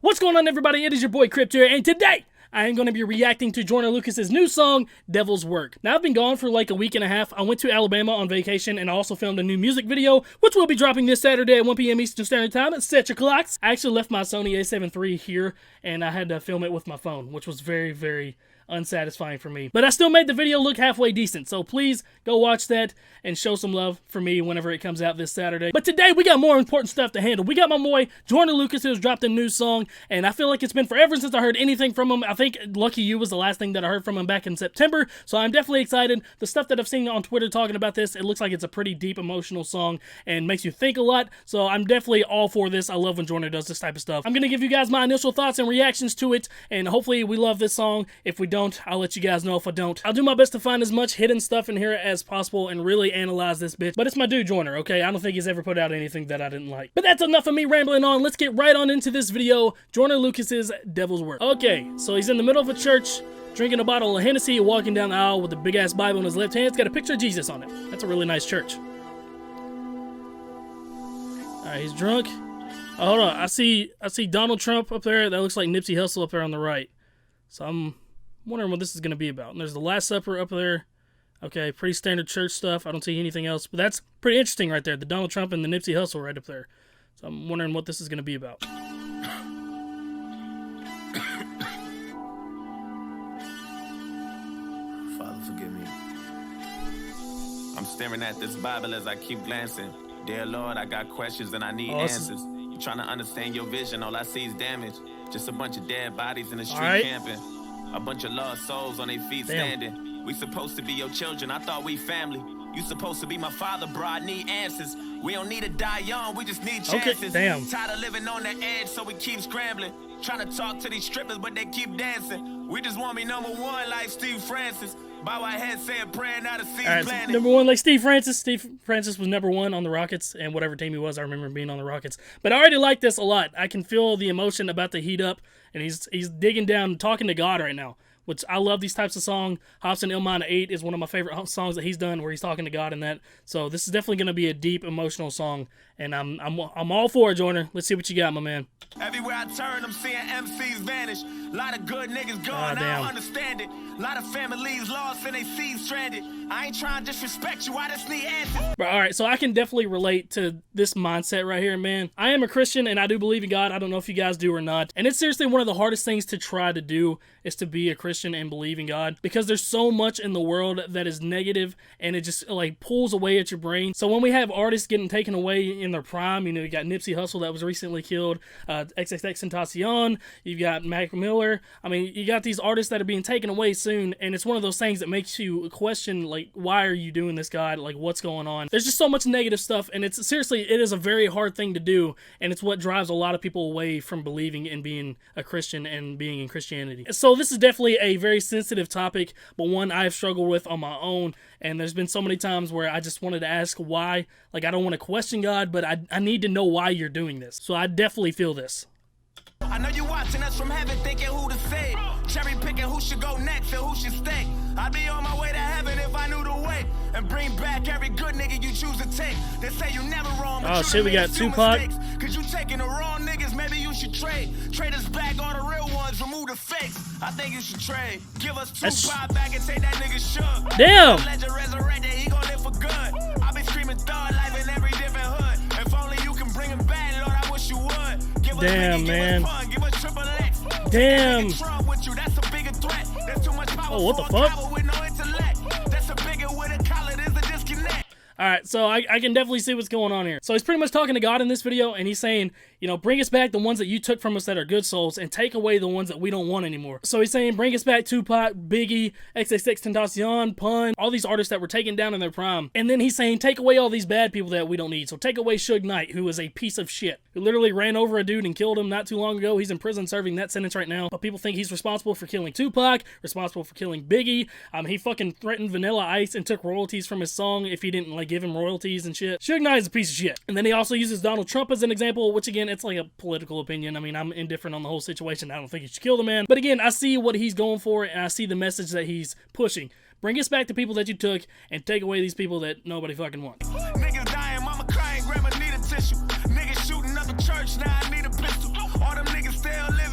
What's going on, everybody? It is your boy Crypt here, and today I am going to be reacting to Joyner Lucas's new song, Devil's Work. Now, I've been gone for like a week and a half. I went to Alabama on vacation, and I also filmed a new music video, which will be dropping this Saturday at 1 p.m. Eastern Standard Time. Set your clocks. I actually left my Sony a7 III here, and I had to film it with my phone, which was very, very unsatisfying for me. But I still made the video look halfway decent, so please go watch that and show some love for me whenever it comes out this Saturday. But today we got more important stuff to handle. We got my boy Joyner Lucas, who's dropped a new song, and I feel like it's been forever since I heard anything from him. I think Lucky You was the last thing that I heard from him back in September, so I'm definitely excited. The stuff that I've seen on Twitter talking about this, it looks like it's a pretty deep emotional song and makes you think a lot, so I'm definitely all for this. I love when Joyner does this type of stuff. I'm going to give you guys my initial thoughts and reactions to it, and hopefully we love this song. If we don't, I'll let you guys know if I don't. I'll do my best to find as much hidden stuff in here as possible and really analyze this bitch. But it's my dude Joyner, okay? I don't think he's ever put out anything that I didn't like. But that's enough of me rambling on. Let's get right on into this video. Joyner Lucas's Devil's Work. Okay, so he's in the middle of a church, drinking a bottle of Hennessy, walking down the aisle with a big-ass Bible in his left hand. It's got a picture of Jesus on it. That's a really nice church. Alright, he's drunk. Oh, hold on. I see Donald Trump up there. That looks like Nipsey Hussle up there on the right. So I'm wondering what this is going to be about. And there's the Last Supper up there. Okay, pretty standard church stuff. I don't see anything else. But that's pretty interesting right there. The Donald Trump and the Nipsey Hussle right up there. So I'm wondering what this is going to be about. Father, forgive me. I'm staring at this Bible as I keep glancing. Dear Lord, I got questions and I need answers. You're trying to understand your vision. All I see is damage. Just a bunch of dead bodies in the street camping. A bunch of lost souls on their feet standing. We supposed to be your children. I thought we family. You supposed to be my father, bro. I need answers. We don't need to die young. We just need chances. Okay, damn. Tired of living on the edge, so we keep scrambling. Trying to talk to these strippers, but they keep dancing. We just want me number one like Steve Francis. Bow our head saying prayer, not a seed planted. Number one like Steve Francis. Steve Francis was number one on the Rockets, and whatever team he was, I remember being on the Rockets. But I already like this a lot. I can feel the emotion about to heat up, and he's digging down, talking to God right now. Which I love these types of songs. Hobson Illmind 8 is one of my favorite songs that he's done where he's talking to God in that. So this is definitely going to be a deep, emotional song. And I'm all for it, Joyner. Let's see what you got, my man. Everywhere I turn, I'm seeing MCs vanish. A lot of good niggas gone, I don't understand it. A lot of families lost and they seeds stranded. I ain't trying to disrespect you, I just need answers. All right, so I can definitely relate to this mindset right here, man. I am a Christian and I do believe in God. I don't know if you guys do or not. And it's seriously one of the hardest things to try to do is to be a Christian and believe in God, because there's so much in the world that is negative and it just like pulls away at your brain. So when we have artists getting taken away in their prime, you know, you got Nipsey Hussle that was recently killed, XXXTentacion, you've got Mac Miller. I mean, you got these artists that are being taken away soon, and it's one of those things that makes you question, like, why are you doing this, God? Like, what's going on? There's just so much negative stuff, and it's seriously, it is a very hard thing to do, and it's what drives a lot of people away from believing in being a Christian and being in Christianity. So this is definitely a very sensitive topic, but one I've struggled with on my own, and there's been so many times where I just wanted to ask why. Like, I don't want to question God, but I need to know why you're doing this. So I definitely feel this. I know you watching us from heaven thinking who to save. Cherry picking who should go next and who should stay. I'd be on my way to heaven if I knew the way. And bring back every good nigga you choose to take. They say you never wrong, but oh shit, we got Tupac. Cause you taking the wrong niggas, maybe you should trade. Trade us back all the real ones, remove the fakes. I think you should trade. Give us Tupac back and take that nigga shook. Damn. Legend resurrected, he gon' live for good. I be screaming thug life in every different hood. If only you can bring him back, Lord, I wish you would. Give damn, man. Give us triple X. Damn. With you, that's a bigger threat. There's too much power. Oh, what the fuck? That's a bigger with a collar, there's a disconnect. Alright, so I can definitely see what's going on here. So he's pretty much talking to God in this video, and he's saying, you know, bring us back the ones that you took from us that are good souls, and take away the ones that we don't want anymore. So he's saying, bring us back Tupac, Biggie, XXXTentacion, Pun, all these artists that were taken down in their prime. And then he's saying, take away all these bad people that we don't need. So take away Suge Knight, who is a piece of shit, who literally ran over a dude and killed him not too long ago. He's in prison serving that sentence right now. But people think he's responsible for killing Tupac, responsible for killing Biggie. He fucking threatened Vanilla Ice and took royalties from his song if he didn't, like, give him royalties and shit. Suge Knight is a piece of shit. And then he also uses Donald Trump as an example, which again, it's like a political opinion. I mean, I'm indifferent on the whole situation. I don't think he should kill the man. But again, I see what he's going for, and I see the message that he's pushing. Bring us back the people that you took, and take away these people that nobody fucking wants. Niggas dying, mama crying, grandma need a tissue. Niggas shooting up a church, now I need a pistol. All them niggas still living.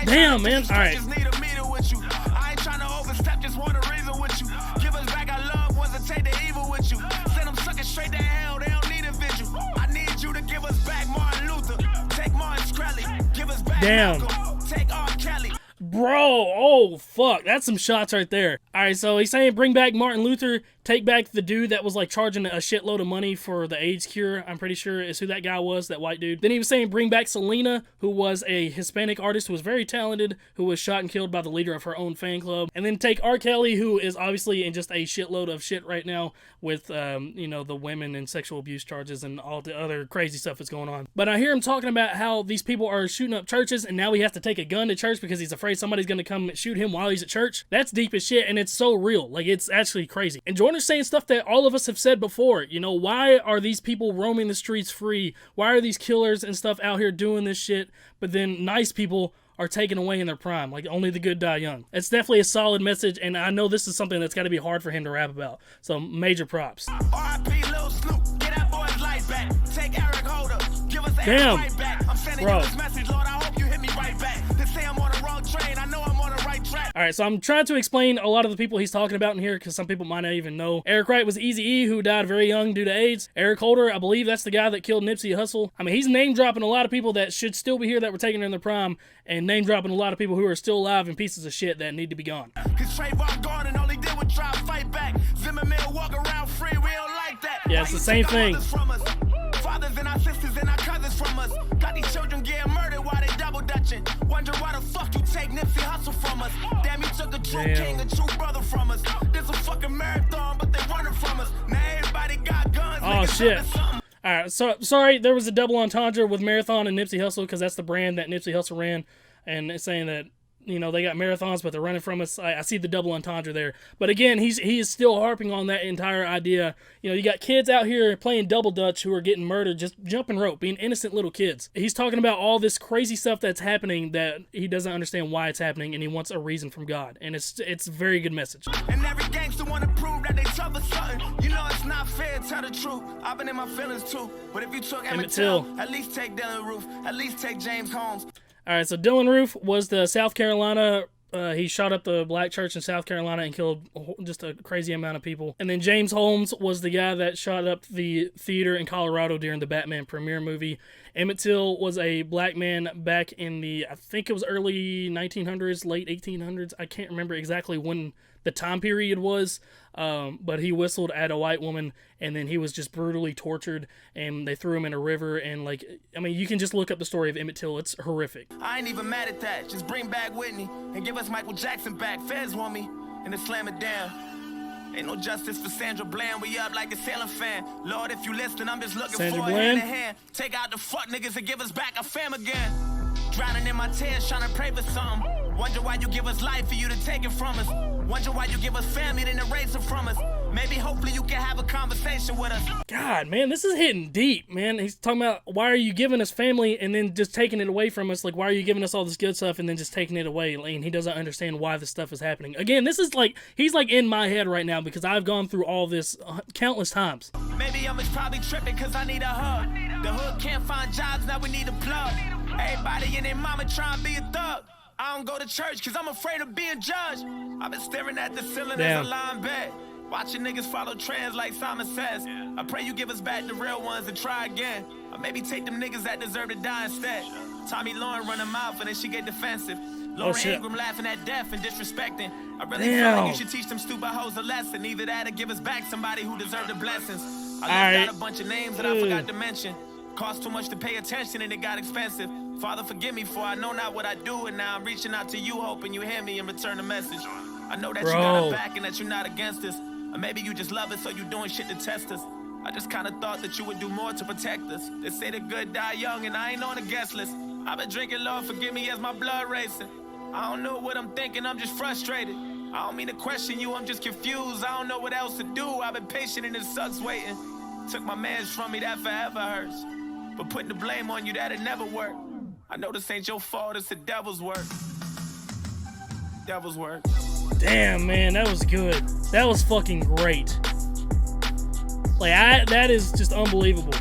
Damn, man. All right. I ain't trying to overstep, just want to reason with you. Give us back our love, wasn't take the evil with you. Send them suckers straight to hell, they don't need a vigil. I need you to give us back Martin Luther. Take Martin Shkreli. Give us back Malcolm. Take R. Kelly. Bro, oh fuck, that's some shots right there. All right, so he's saying bring back Martin Luther, take back the dude that was like charging a shitload of money for the AIDS cure. I'm pretty sure is who that guy was, that white dude. Then he was saying bring back Selena, who was a Hispanic artist who was very talented, who was shot and killed by the leader of her own fan club. And then take R. Kelly, who is obviously in just a shitload of shit right now with, you know, the women and sexual abuse charges and all the other crazy stuff that's going on. But I hear him talking about how these people are shooting up churches and now he has to take a gun to church because he's afraid somebody's going to come shoot him while he's at church. That's deep as shit, and it's so real. Like, it's actually crazy. And Joyner's saying stuff that all of us have said before. You know, why are these people roaming the streets free? Why are these killers and stuff out here doing this shit? But then nice people are taken away in their prime. Like, only the good die young. It's definitely a solid message, and I know this is something that's got to be hard for him to rap about. So, major props. R.I.P. Lil Snoop, get that boy's life back. Take Eric Holder, give us Damn. right back. I'm sending you this message, Lord, I hope you hit me right back. They say I'm on the wrong train, I know I'm on the right track. Alright, so I'm trying to explain a lot of the people he's talking about in here because some people might not even know. Eric Wright was Eazy-E, who died very young due to AIDS. Eric Holder, I believe that's the guy that killed Nipsey Hussle. I mean, he's name-dropping a lot of people that should still be here that were taken in their prime, and name-dropping a lot of people who are still alive and pieces of shit that need to be gone. Cause Trayvon Garden only did was try to fight back. Zimmerman walk around free, we don't like that. Yeah, it's the same thing. Fathers and our sisters and our cousins from us. Got these children getting murdered while they double dutching. Wonder why the fuck you take Nipsey Hussle from us. Damn, you took a true king, a true brother from us. This a fucking marathon, but they running from us. Now everybody got guns. Oh shit. Alright, so sorry, there was a double entendre with Marathon and Nipsey Hussle because that's the brand that Nipsey Hussle ran, and it's saying that, you know, they got marathons, but they're running from us. I see the double entendre there. But again, he is still harping on that entire idea. You know, you got kids out here playing double dutch who are getting murdered, just jumping rope, being innocent little kids. He's talking about all this crazy stuff that's happening that he doesn't understand why it's happening, and he wants a reason from God. And it's a very good message. And every gangster want to prove that they tough or something. You know it's not fair, tell the truth. I've been in my feelings too. But if you took Emmett Till, at least take Dylan Roof, at least take James Holmes. All right, so Dylan Roof was the South Carolina. He shot up the black church in South Carolina and killed just a crazy amount of people. And then James Holmes was the guy that shot up the theater in Colorado during the Batman premiere movie. Emmett Till was a black man back in the, I think it was early 1900s, late 1800s. I can't remember exactly when the time period was, but he whistled at a white woman, and then he was just brutally tortured, and they threw him in a river, and like, I mean, you can just look up the story of Emmett Till. It's horrific. I ain't even mad at that. Just bring back Whitney and give us Michael Jackson back. Feds want me, and then slam it down. Ain't no justice for Sandra Bland. We up like a sailing fan. Lord, if you listen, I'm just looking Sandra for a Bland? hand in hand. Take out the fuck niggas and give us back our fam again. Drowning in my tears, trying to pray for something. Wonder why you give us life for you to take it from us. Wonder why you give us family then erase it from us. Maybe hopefully you can have a conversation with us. God, man, this is hitting deep, man. He's talking about why are you giving us family and then just taking it away from us? Like, why are you giving us all this good stuff and then just taking it away? And he doesn't understand why this stuff is happening. Again, this is like, he's like in my head right now because I've gone through all this countless times. Maybe I'm just probably tripping because I need a hug. The hood can't find jobs, now we need a plug. Everybody and their mama trying to be a thug. I don't go to church because I'm afraid of being judged. I've been staring at the ceiling as a lying bed. Watching niggas follow trends like Simon says. I pray you give us back the real ones and try again. Or maybe take them niggas that deserve to die instead. Tommy Lauren run her mouth and then she get defensive. Lauren Ingram laughing at death and disrespecting. I really feel like you should teach them stupid hoes a lesson. Either that or give us back somebody who deserved the blessings. I left out a bunch of names that I forgot to mention. Cost too much to pay attention and it got expensive. Father, forgive me for I know not what I do, and now I'm reaching out to you, hoping you hear me and return the message. I know that you got it back and that you're not against us. Or maybe you just love it so you doing shit to test us. I just kinda thought that you would do more to protect us. They say the good die young and I ain't on the guest list. I've been drinking, Lord, forgive me as my blood racing. I don't know what I'm thinking, I'm just frustrated. I don't mean to question you, I'm just confused. I don't know what else to do. I've been patient and it sucks waiting. Took my mans from me, that forever hurts. But putting the blame on you, that'll never work. I know this ain't your fault, it's the devil's work. Devil's work. Damn, man, that was good. That was fucking great. Like, that is just unbelievable.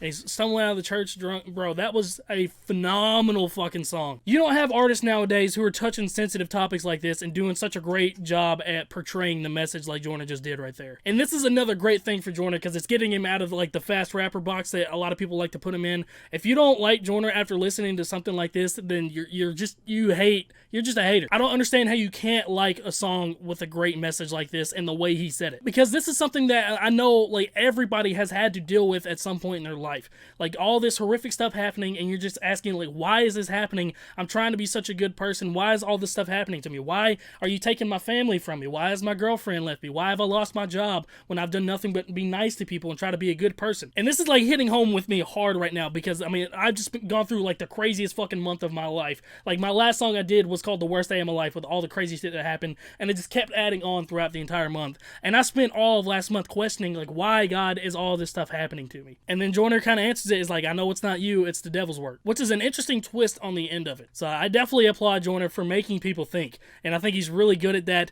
And he's stumbling out of the church drunk. Bro, that was a phenomenal fucking song. You don't have artists nowadays who are touching sensitive topics like this and doing such a great job at portraying the message like Joyner just did right there. And this is another great thing for Joyner because it's getting him out of like the fast rapper box that a lot of people like to put him in. If you don't like Joyner after listening to something like this, then you're just a hater. I don't understand how you can't like a song with a great message like this and the way he said it. Because this is something that I know like everybody has had to deal with at some point in their life. Like all this horrific stuff happening and you're just asking like, why is this happening? I'm trying to be such a good person. Why is all this stuff happening to me? Why are you taking my family from me? Why has my girlfriend left me? Why have I lost my job when I've done nothing but be nice to people and try to be a good person? And this is like hitting home with me hard right now because I mean, I've just gone through like the craziest fucking month of my life. Like my last song I did was called The Worst Day of My Life with all the crazy shit that happened, and it just kept adding on throughout the entire month. And I spent all of last month questioning like, why God is all this stuff happening to me? And then Joyner kind of answers it is like, I know it's not you, it's the devil's work, which is an interesting twist on the end of it. So I definitely applaud Joyner for making people think, and I think he's really good at that.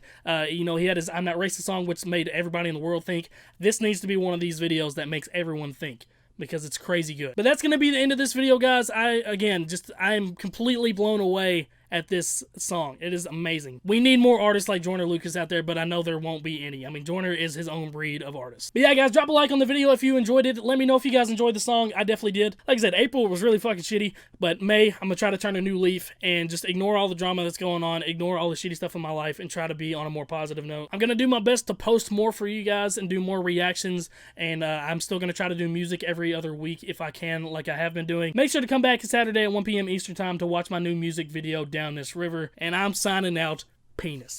You know, he had his I'm Not Racist song, which made everybody in the world think. This needs to be one of these videos that makes everyone think, because it's crazy good. But that's going to be the end of this video, guys. I'm completely blown away at this song. It is amazing. We need more artists like Joyner Lucas out there, but I know there won't be any. I mean, Joyner is his own breed of artist. But yeah, guys, drop a like on the video if you enjoyed it. Let me know if you guys enjoyed the song. I definitely did. Like I said, April was really fucking shitty, but May, I'm gonna try to turn a new leaf and just ignore all the drama that's going on, ignore all the shitty stuff in my life, and try to be on a more positive note. I'm gonna do my best to post more for you guys and do more reactions, and I'm still gonna try to do music every other week if I can, like I have been doing. Make sure to come back Saturday at 1 p.m. Eastern Time to watch my new music video, Down This River. And I'm signing out. Penis.